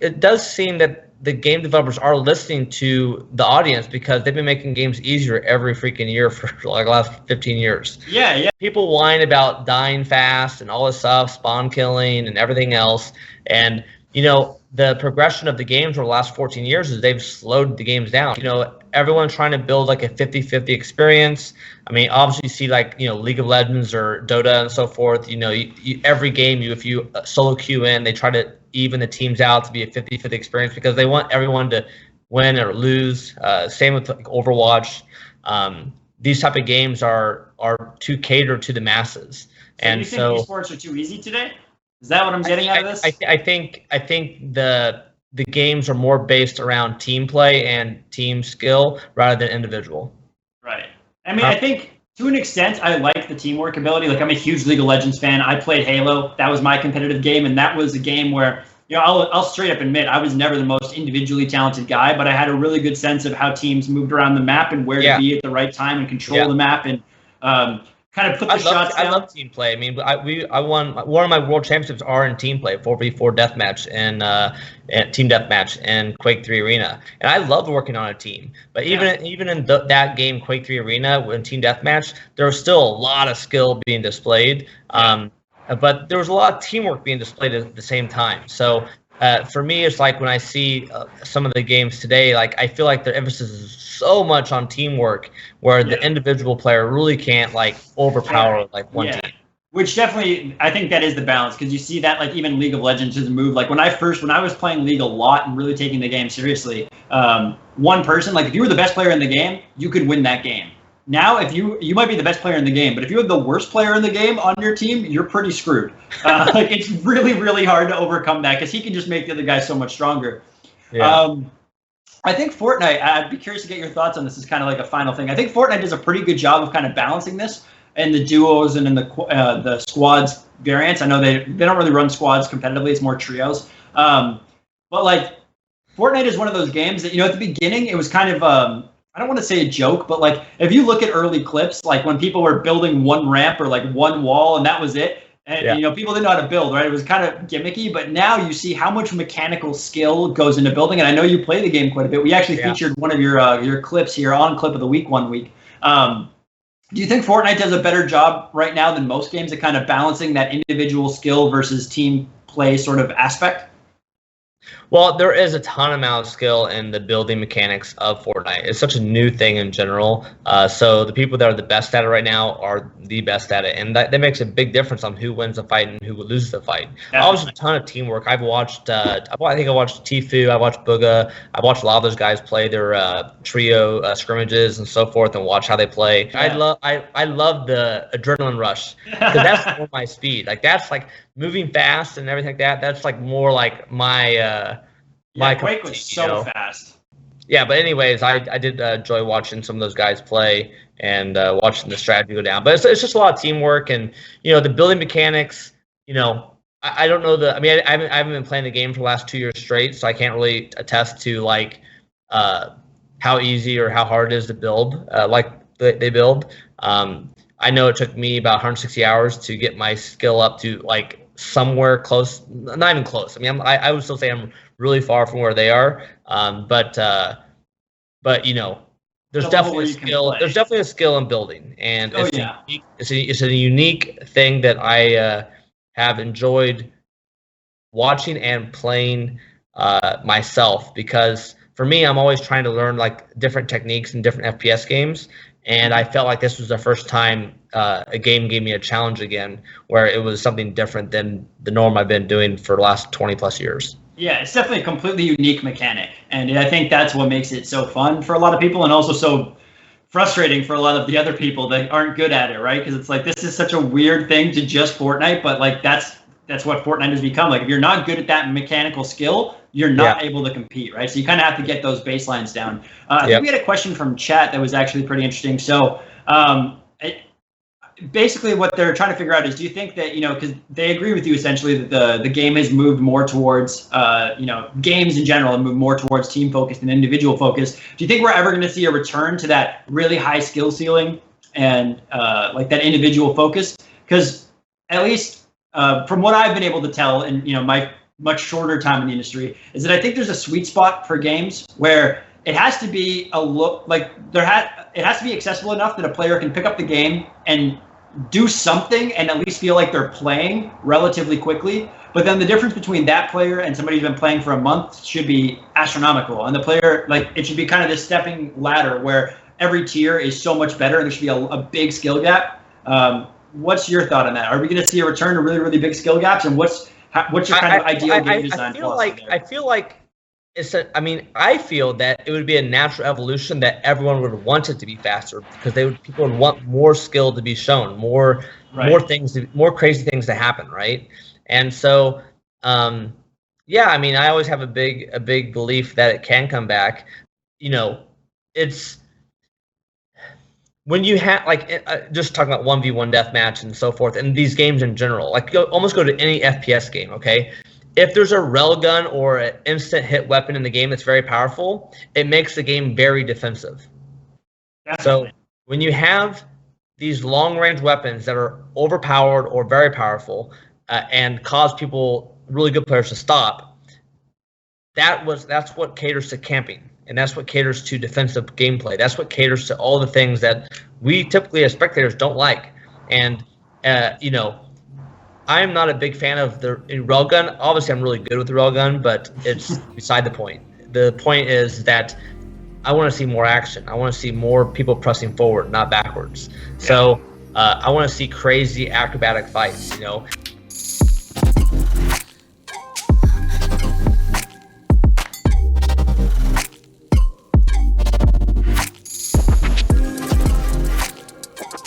it does seem that the game developers are listening to the audience because they've been making games easier every freaking year for like the last 15 years. Yeah. People whine about dying fast and all this stuff, spawn killing and everything else. And, the progression of the games over the last 14 years is they've slowed the games down. Everyone's trying to build like a 50-50 experience. I mean, obviously you see like, League of Legends or Dota and so forth. Every game, if you solo queue in, they try to even the teams out to be a 50-50 experience because they want everyone to win or lose. Same with like Overwatch. These type of games are to cater to the masses. So you think esports are too easy today? Is that what I'm getting out of this? I think the games are more based around team play and team skill rather than individual. Right. I mean, I think to an extent, I like the teamwork ability. Like, I'm a huge League of Legends fan. I played Halo. That was my competitive game, and that was a game where, I'll straight up admit I was never the most individually talented guy, but I had a really good sense of how teams moved around the map and where to be at the right time and control the map and kind of put the shots down. I love team play. I mean, I won one of my world championships are in team play, 4v4 deathmatch and team deathmatch and Quake 3 Arena, and I love working on a team. But even in that game, Quake 3 Arena, in team deathmatch, there was still a lot of skill being displayed. But there was a lot of teamwork being displayed at the same time. So for me, it's like when I see some of the games today, like I feel like the emphasis is so much on teamwork, where the individual player really can't like overpower like one team. Which definitely, I think that is the balance, because you see that like even League of Legends has moved. Like when I was playing League a lot and really taking the game seriously, one person, like if you were the best player in the game, you could win that game. Now, if you might be the best player in the game, but if you have the worst player in the game on your team, you're pretty screwed. Like it's really, really hard to overcome that because he can just make the other guy so much stronger. Yeah. I think Fortnite, I'd be curious to get your thoughts on this as kind of like a final thing. I think Fortnite does a pretty good job of kind of balancing this in the duos and in the squads variants. I know they don't really run squads competitively. It's more trios. But like Fortnite is one of those games that, at the beginning, it was kind of, I don't want to say a joke, but like if you look at early clips, like when people were building one ramp or like one wall and that was it, and people didn't know how to build, right? It was kind of gimmicky, but now you see how much mechanical skill goes into building. And I know you play the game quite a bit. We actually featured one of your clips here on Clip of the Week one week. Do you think Fortnite does a better job right now than most games at kind of balancing that individual skill versus team play sort of aspect? Well, there is a ton amount of skill in the building mechanics of Fortnite. It's such a new thing in general. So the people that are the best at it right now are the best at it. And that makes a big difference on who wins the fight and who loses the fight. Obviously, a ton of teamwork. I've watched, I think I watched Tfue, I watched Booga. I watched a lot of those guys play their trio scrimmages and so forth and watch how they play. Yeah. I love the adrenaline rush because that's more my speed. Like that's like moving fast and everything like that. That's like more like my Quake was so fast. Yeah, but anyways, I did enjoy watching some of those guys play and watching the strategy go down. But it's just a lot of teamwork and the building mechanics. I don't know I haven't been playing the game for the last 2 years straight, so I can't really attest to like how easy or how hard it is to build like they build. I know it took me about 160 hours to get my skill up to like somewhere close, not even close. I mean, I would still say I'm really far from where they are. But there's definitely a skill. There's definitely a skill in building, and it's a unique thing that I have enjoyed watching and playing myself, because for me, I'm always trying to learn like different techniques in different FPS games. And I felt like this was the first time a game gave me a challenge again, where it was something different than the norm I've been doing for the last 20 plus years. Yeah, it's definitely a completely unique mechanic. And I think that's what makes it so fun for a lot of people, and also so frustrating for a lot of the other people that aren't good at it, right? Because it's like, this is such a weird thing to just Fortnite, but like that's what Fortnite has become. Like if you're not good at that mechanical skill, you're not able to compete, right? So you kind of have to get those baselines down. I think we had a question from chat that was actually pretty interesting. So basically what they're trying to figure out is, do you think that, because they agree with you essentially that the game has moved more towards, games in general have moved more towards team focus than individual focus. Do you think we're ever going to see a return to that really high skill ceiling and like that individual focus? Because at least from what I've been able to tell, and my much shorter time in the industry, is that I think there's a sweet spot for games where it has to be it has to be accessible enough that a player can pick up the game and do something and at least feel like they're playing relatively quickly. But then the difference between that player and somebody who's been playing for a month should be astronomical. And the player, it should be kind of this stepping ladder where every tier is so much better and there should be a big skill gap. What's your thought on that? Are we going to see a return to really, really big skill gaps? And what's your kind of ideal game design philosophy there? I feel like I feel that it would be a natural evolution that everyone would want it to be faster because people would want more skill to be shown, more things, more crazy things to happen, right? And so, I always have a big belief that it can come back. It's when you have just talking about 1v1 deathmatch and so forth, and these games in general, almost go to any FPS game, okay? If there's a railgun or an instant hit weapon in the game that's very powerful, it makes the game very defensive. Definitely. So when you have these long-range weapons that are overpowered or very powerful and cause really good players to stop, that's what caters to camping, and that's what caters to defensive gameplay. That's what caters to all the things that we typically as spectators don't like. And I am not a big fan of the railgun. Obviously, I'm really good with the railgun, but it's beside the point. The point is that I want to see more action. I want to see more people pressing forward, not backwards. So I want to see crazy acrobatic fights.